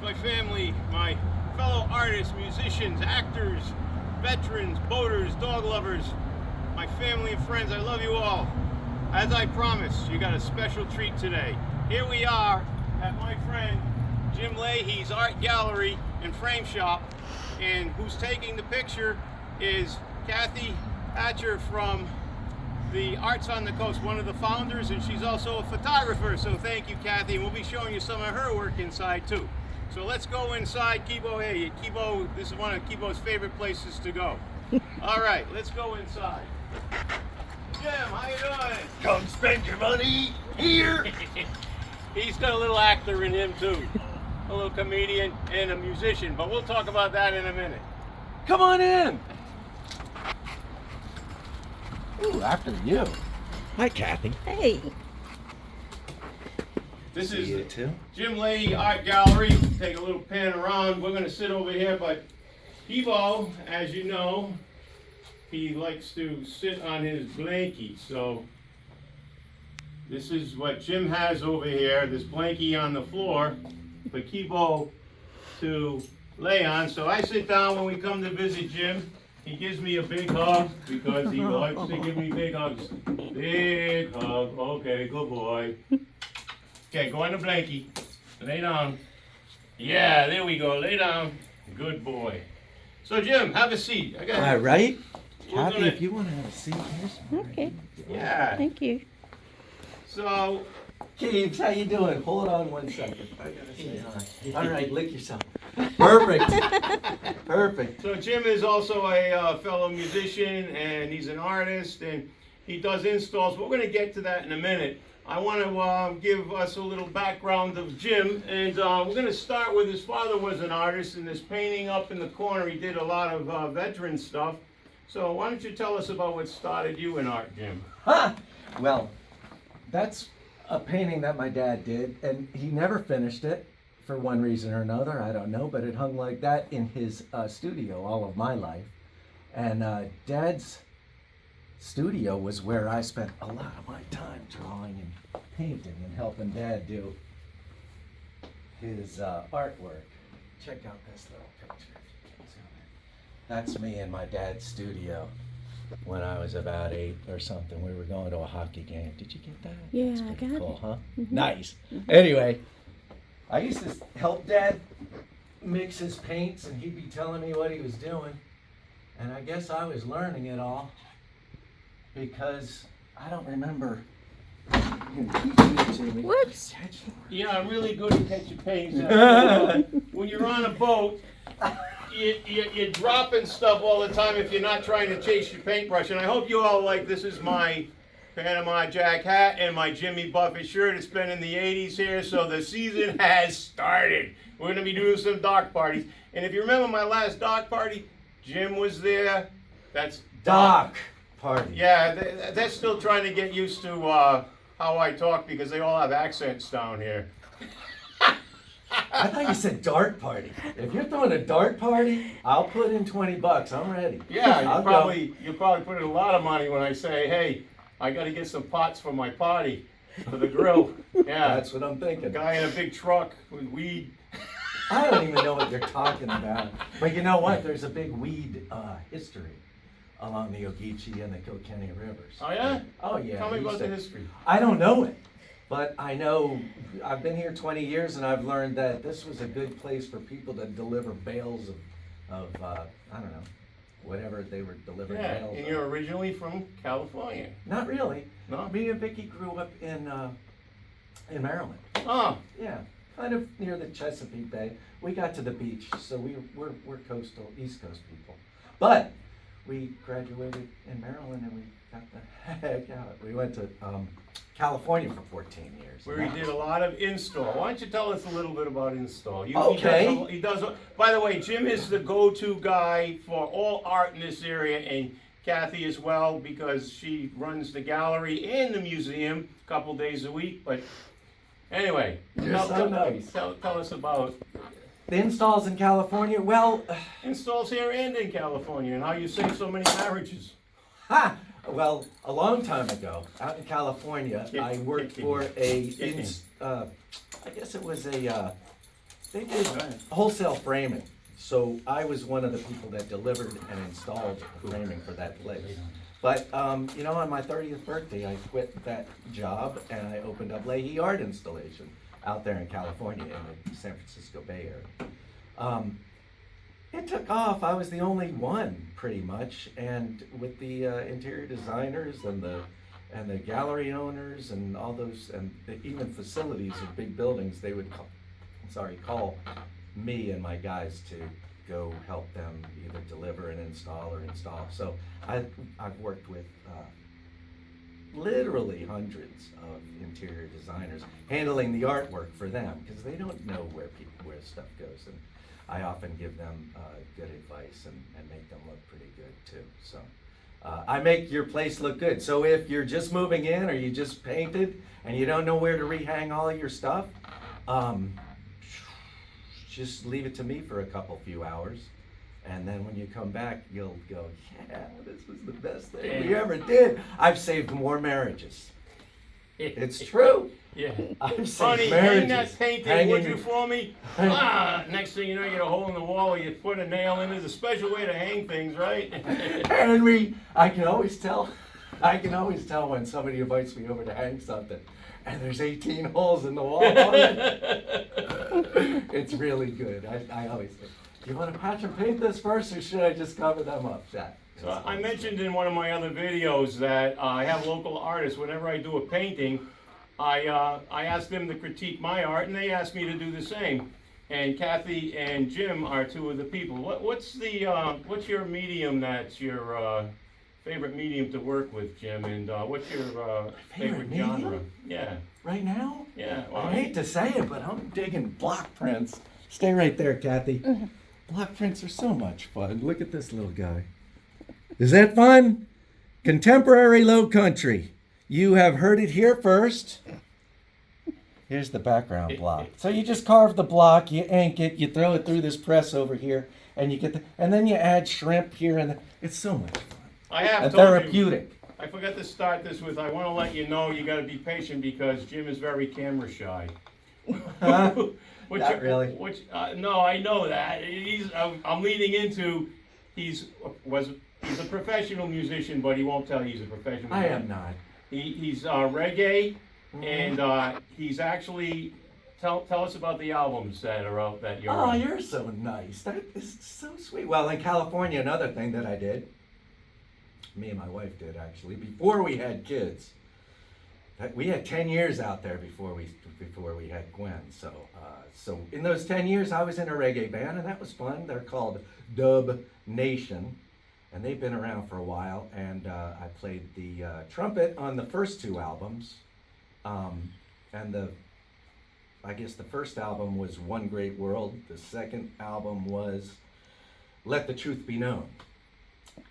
my family, my fellow artists, musicians, actors, veterans, boaters, dog lovers, my family and friends, I love you all. As I promised, you got a special treat today. Here we are at my friend Jim Leahe's art gallery and frame shop, and who's taking the picture is Kathy Hatcher from the Arts on the Coast, one of the founders, and she's also a photographer, so thank you, Kathy, and we'll be showing you some of her work inside too. So let's go inside Kibo. Hey, Kibo, this is one of Kibo's favorite places to go. All right, let's go inside. Jim, how you doing? Come spend your money here. He's got a little actor in him too, a little comedian and a musician, but we'll talk about that in a minute. Come on in. Ooh, after you. Hi, Kathy. Hey. This is You too. Jim Leahe Art Gallery. Take a little pan around. We're going to sit over here, but Kibo, as you know, he likes to sit on his blankie. So this is what Jim has over here, this blankie on the floor for Kibo to lay on. So I sit down when we come to visit Jim. He gives me a big hug because he likes to give me big hugs. Big hug. Okay, good boy. Okay, go on the blankie. Lay down. Yeah, there we go. Lay down. Good boy. So, Jim, have a seat. I got All right. We're Kathy, gonna- if you want to have a seat, here's one. Okay. Yeah. Thank you. So, Keeves, how you doing? Hold on 1 second. I gotta say hi. All right, lick yourself. Perfect. Perfect. so Jim is also a fellow musician, and he's an artist, and he does installs. We're going to get to that in a minute. I want to give us a little background of Jim, and we're going to start with his father was an artist, and this painting up in the corner, he did a lot of veteran stuff. So why don't you tell us about what started you in art, Jim? Huh. Well, that's a painting that my dad did, and he never finished it for one reason or another. I don't know, but it hung like that in his studio all of my life. And Dad's studio was where I spent a lot of my time drawing and painting and helping Dad do his artwork. Check out this little picture. That's me in my dad's studio when I was about 8 or something. We were going to a hockey game. Did you get that? Yeah, That's I pretty got cool, it. huh? Mhm. Nice. Anyway, I used to help Dad mix his paints, and he'd be telling me what he was doing. And I guess I was learning it all because I don't remember him teaching it to me. Whoops. Yeah, I'm really good at catching paintings. When you're on a boat, you're dropping stuff all the time if you're not trying to chase your paintbrush. And I hope you all like, this is my Panama Jack hat and my Jimmy Buffett shirt. It's been in the 80s here, so the season has started. We're going to be doing some dark parties. And if you remember my last dark party, Jim was there. That's Doc party. Yeah, they're still trying to get used to how I talk because they all have accents down here. I thought you said dart party. If you're throwing a dart party, I'll put in $20. I'm ready. Yeah, I'll you probably put in a lot of money when I say, hey, I got to get some pots for my party for the grill. Yeah, That's what I'm a thinking. guy in a big truck with weed. I don't even know what you're talking about. But you know what? There's a big weed history along the Ogeechee and the Kilkenny rivers. Oh yeah? Oh yeah. Tell me we about used the to- history. I don't know it, but I know I've been here 20 years and I've learned that this was a good place for people to deliver bales of I don't know, whatever they were delivering Yeah, bales and of. you're originally from California. Not really. No? Me and Vicky grew up in Maryland. Oh, Yeah, kind of near the Chesapeake Bay. We got to the beach, so we're coastal, East Coast people. But we graduated in Maryland and we got the heck out. We went to California for 14 years. where he did a lot of install. Why don't you tell us a little bit about install? Okay. He does. By the way, Jim is the go-to guy for all art in this area, and Kathy as well, because she runs the gallery and the museum a couple days a week. But anyway, You're so nice. tell us about The installs in California, well, installs here and in California, and how you save so many marriages. well, a long time ago, out in California, I worked for I guess it was a They did wholesale framing. So I was one of the people that delivered and installed framing for that place. But, you know, on my 30th birthday, I quit that job and I opened up Leahe Art Installation out there in California in the San Francisco Bay Area. It took off. I was the only one, pretty much, and with the interior designers and the gallery owners and all those, and even facilities of big buildings, they would call me and my guys to go help them either deliver and install or install. So I've worked with literally hundreds of interior designers handling the artwork for them because they don't know where stuff goes, and I often give them good advice and make them look pretty good too. So I make your place look good. So if you're just moving in or you just painted and you don't know where to rehang all your stuff, just leave it to me for a few hours. And then when you come back, you'll go, yeah, this was the best thing we ever did. I've saved more marriages. It's true. Yeah. I've saved Honey, marriages. hang that painting, would you, for me? Next thing you know, you get a hole in the wall where you put a nail in. There's a special way to hang things, right? Henry, I can always tell when somebody invites me over to hang something, and there's 18 holes in the wall. It's really good. I always say, do you want to patch and paint this first, or should I just cover them up? So I mentioned in one of my other videos that I have local artists. Whenever I do a painting, I ask them to critique my art, and they ask me to do the same. And Kathy and Jim are two of the people. What's your medium that's your favorite medium to work with, Jim? And what's your favorite genre? Medium? Yeah. Right now? Yeah. Well, I hate to say it, but I'm digging block prints. Stay right there, Kathy. Block prints are so much fun. Look at this little guy. Is that fun? Contemporary Low Country. You have heard it here first. Here's the background block. So you just carve the block, you ink it, you throw it through this press over here, and you get and then you add shrimp here, and it's so much fun. I have and told therapeutic. You, I forgot to start this with, I want to let you know you got to be patient because Jim is very camera shy. Not really. No, I know that. I'm leading into he's a professional musician, but he won't tell you he's a professional. I am not. He's reggae, and he's actually tell us about the albums that are out that you're. Oh, you're so nice. That is so sweet. Well, in California, another thing that I did, me and my wife did actually, before we had kids. We had 10 years out there before we had Gwen. So in those 10 years, I was in a reggae band, and that was fun. They're called Dub Nation, and they've been around for a while. And I played the trumpet on the first two albums, and I guess the first album was One Great World. The second album was Let the Truth Be Known.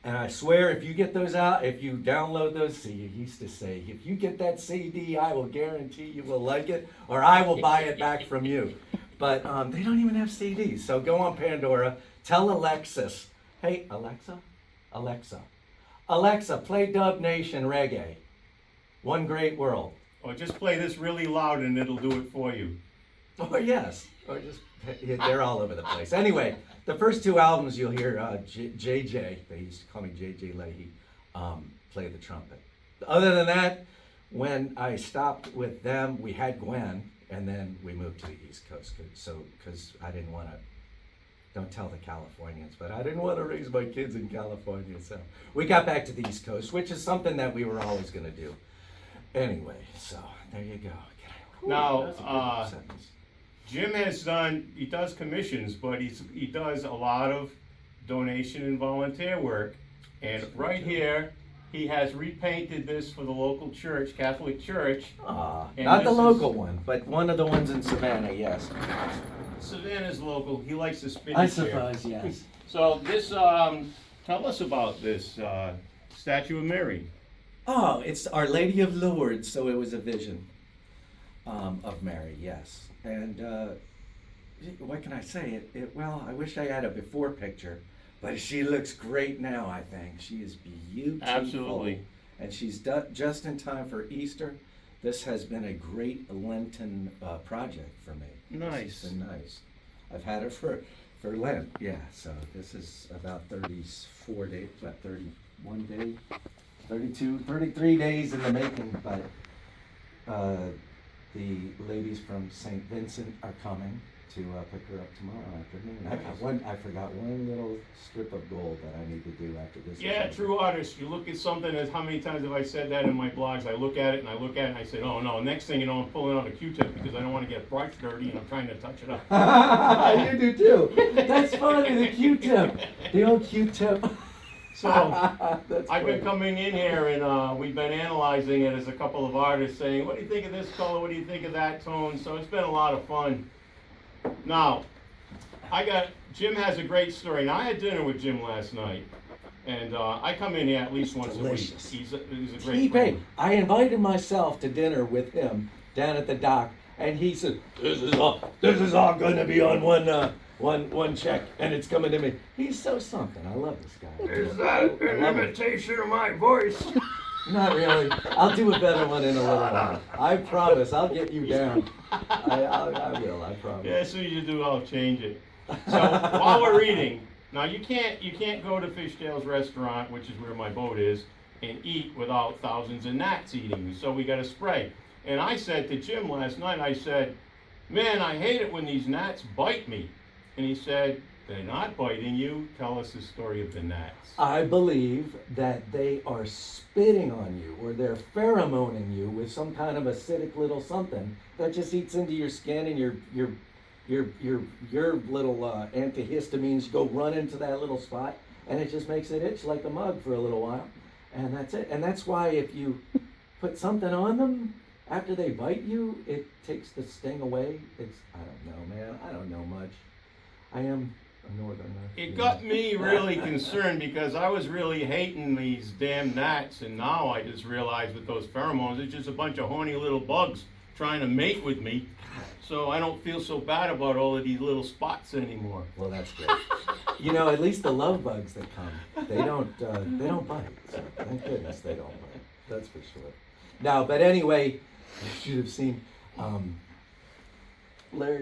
And I swear, if you get those out, if you download those, see, you used to say, if you get that CD, I will guarantee you will like it, or I will buy it back from you. But they don't even have CDs. So go on Pandora, tell Alexis, hey, Alexa, play Dub Nation Reggae, One Great World. Or just play this really loud and it'll do it for you. Oh, yes. Or just, they're all over the place. Anyway, the first two albums you'll hear JJ, they used to call me JJ Leahe, play the trumpet. Other than that, when I stopped with them, we had Gwen, and then we moved to the East Coast. Because I didn't want to, don't tell the Californians, but I didn't want to raise my kids in California. So we got back to the East Coast, which is something that we were always going to do. Anyway, so there you go. Now, Jim he does commissions, but he does a lot of donation and volunteer work. And right here, he has repainted this for the local church, Catholic Church. Not the local one, but one of the ones in Savannah, yes. Savannah's local. He likes the spinny I chair. suppose, yes. So this, tell us about this statue of Mary. Oh, it's Our Lady of Lourdes, so it was a vision of Mary, yes. And what can I say? Well, I wish I had a before picture, but she looks great now, I think. She is beautiful. Absolutely. And she's just in time for Easter. This has been a great Lenten project for me. Nice. It's been nice. I've had it for Lent. Yeah, so this is about 34 days, about 31 days, 32, 33 days in the making. But the ladies from St. Vincent are coming to pick her up tomorrow afternoon. I forgot one little strip of gold that I need to do after this. Yeah, true artist. You look at something, as how many times have I said that in my blogs? I look at it and I look at it and I say, oh no, next thing you know, I'm pulling out a Q-tip because I don't want to get brush dirty and I'm trying to touch it up. You do too. That's funny, the Q-tip. The old Q-tip. So, I've been coming in here and we've been analyzing it as a couple of artists saying, what do you think of this color? What do you think of that tone? So it's been a lot of fun. Now, Jim has a great story. Now, I had dinner with Jim last night, and I come in here at least once Delicious. a week. He's a great friend. I invited myself to dinner with him down at the dock, and he said, this is all going to be on one check, and it's coming to me. He's so something. I love this guy. Is that an imitation of my voice? Not really. I'll do a better one in a little while. I promise. I'll get you down. I will. I promise. Yeah, as soon as you do, I'll change it. So while we're eating, now you can't go to Fishtail's restaurant, which is where my boat is, and eat without thousands of gnats eating you. So we got to spray. And I said to Jim last night, I said, man, I hate it when these gnats bite me. And he said, they're not biting you. Tell us the story of the gnats. I believe that they are spitting on you, or they're pheromoning you with some kind of acidic little something that just eats into your skin, and your little antihistamines go run into that little spot, and it just makes it itch like a mug for a little while, and that's it. And that's why if you put something on them after they bite you, it takes the sting away. I don't know, man. I don't know much. I am a northerner. It got me really concerned because I was really hating these damn gnats, and now I just realized with those pheromones, it's just a bunch of horny little bugs trying to mate with me. So I don't feel so bad about all of these little spots anymore. Well, that's great. You know, at least the love bugs that come, they don't bite. So thank goodness they don't bite. That's for sure. Now, but anyway, you should have seen Larry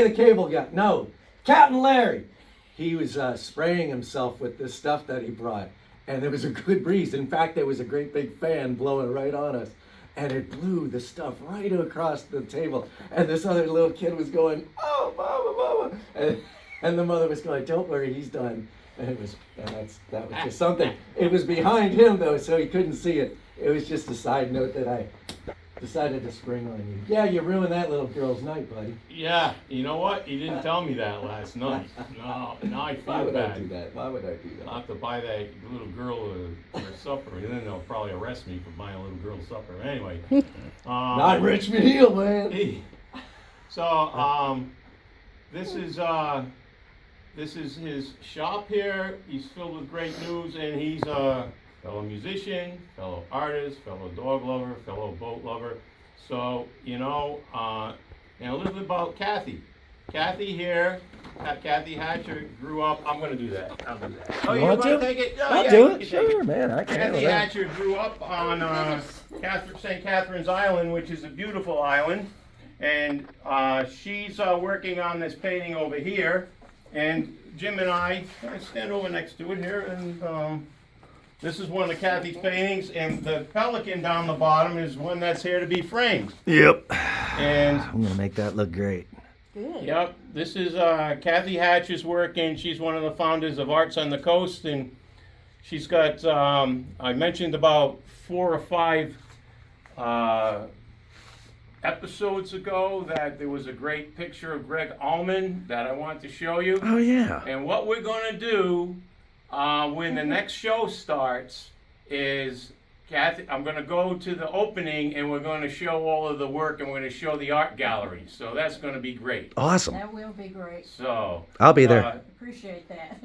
the cable guy. No, Captain Larry. He was spraying himself with this stuff that he brought, and there was a good breeze. In fact, there was a great big fan blowing right on us, and it blew the stuff right across the table. And this other little kid was going, "Oh, mama, mama," and the mother was going, "Don't worry, he's done." And that was just something. It was behind him though, so he couldn't see it. It was just a side note that I decided to spring on you. Yeah, you ruined that little girl's night, buddy. Yeah, you know what? You didn't tell me that last night. No, now I feel bad. Why would I do that? I'll have to buy that little girl her supper, and then they'll probably arrest me for buying a little girl supper. Anyway. Not Richmond Hill, man. So, this is his shop here. He's filled with great news, and he's a fellow musician, fellow artist, fellow dog lover, fellow boat lover. So, and a little bit about Kathy. Kathy here, Kathy Hatcher grew up. I'm going to do that. I'll do that. Oh, you're going to take it? I'll do it. Sure, man. I can handle Kathy that. Hatcher grew up on St. Catherine's Island, which is a beautiful island. And she's working on this painting over here. And Jim and I stand over next to it here, and this is one of Kathy's paintings, and the pelican down the bottom is one that's here to be framed. Yep. And I'm gonna make that look great. Good. Yep, this is Kathy Hatch's work, and she's one of the founders of Arts on the Coast, and she's got, I mentioned about 4 or 5 episodes ago that there was a great picture of Greg Allman that I want to show you. Oh yeah. And what we're going to do when the next show starts is, Kathy, I'm going to go to the opening and we're going to show all of the work, and we're going to show the art gallery. So that's going to be great. Awesome. That will be great. So I'll be there. Appreciate that.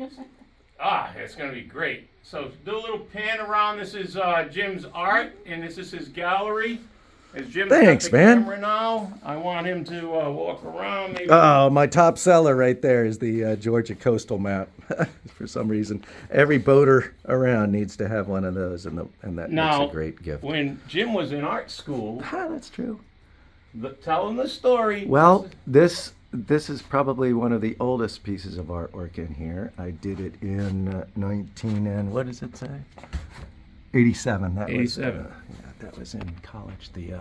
It's going to be great. So do a little pan around. This is Jim's art, and this is his gallery. As Jim's Thanks, got the man. camera now, I want him to walk around. Maybe. Oh, my top seller right there is the Georgia coastal map. For some reason, every boater around needs to have one of those, and that makes a great gift. When Jim was in art school, That's true. Tell them the story. Well, this is probably one of the oldest pieces of artwork in here. I did it in 19 and what does it say? 87. That 87. Was, that was in college. The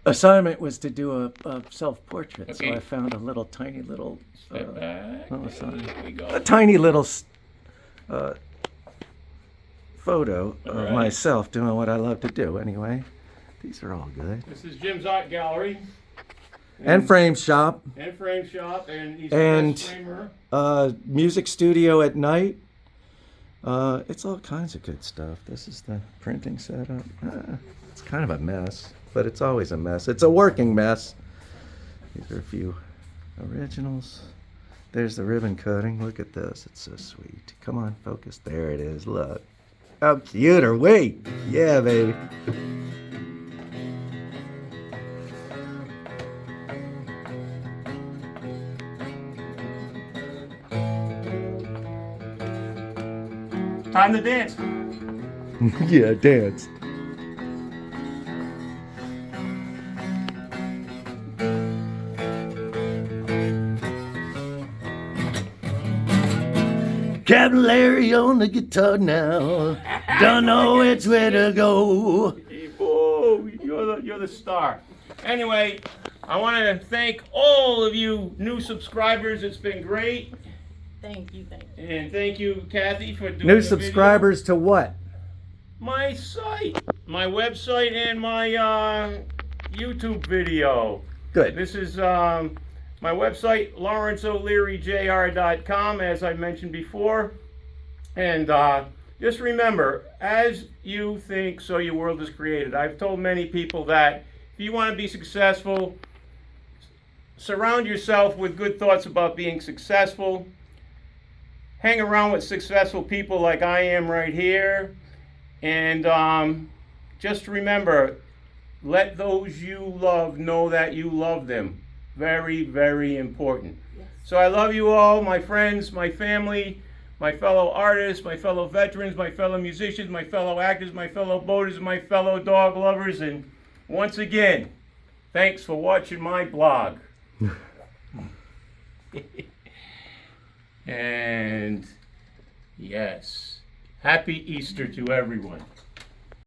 assignment was to do a self-portrait, Okay. so I found a little tiny little Step back. little sign. Here we go. A tiny little photo of Alright. myself doing what I love to do. Anyway, these are all good. This is Jim's art gallery. And frame shop. And frame shop, and he's And- the best framer. Music studio at night. It's all kinds of good stuff. This is the printing setup. It's kind of a mess, but it's always a mess. It's a working mess. These are a few originals. There's the ribbon cutting. Look at this. It's so sweet. Come on, focus. There it is. Look. How cute are we? Yeah, baby. Time to dance. Yeah, dance. Captain Larry on the guitar now. Don't know which way to go. Whoa, you're the star. Anyway, I want to thank all of you new subscribers. It's been great. Thank you. And thank you, Kathy, for doing New the subscribers to what? video. My site, my website, and my YouTube video. Good. This is my website, lawrenceolearyjr.com, as I mentioned before. And just remember, as you think, so your world is created. I've told many people that if you want to be successful, surround yourself with good thoughts about being successful. Hang around with successful people like I am right here. And just remember, let those you love know that you love them. Very, very important. Yes. So I love you all, my friends, my family, my fellow artists, my fellow veterans, my fellow musicians, my fellow actors, my fellow boaters, my fellow dog lovers. And once again, thanks for watching my blog. And yes, happy Easter to everyone.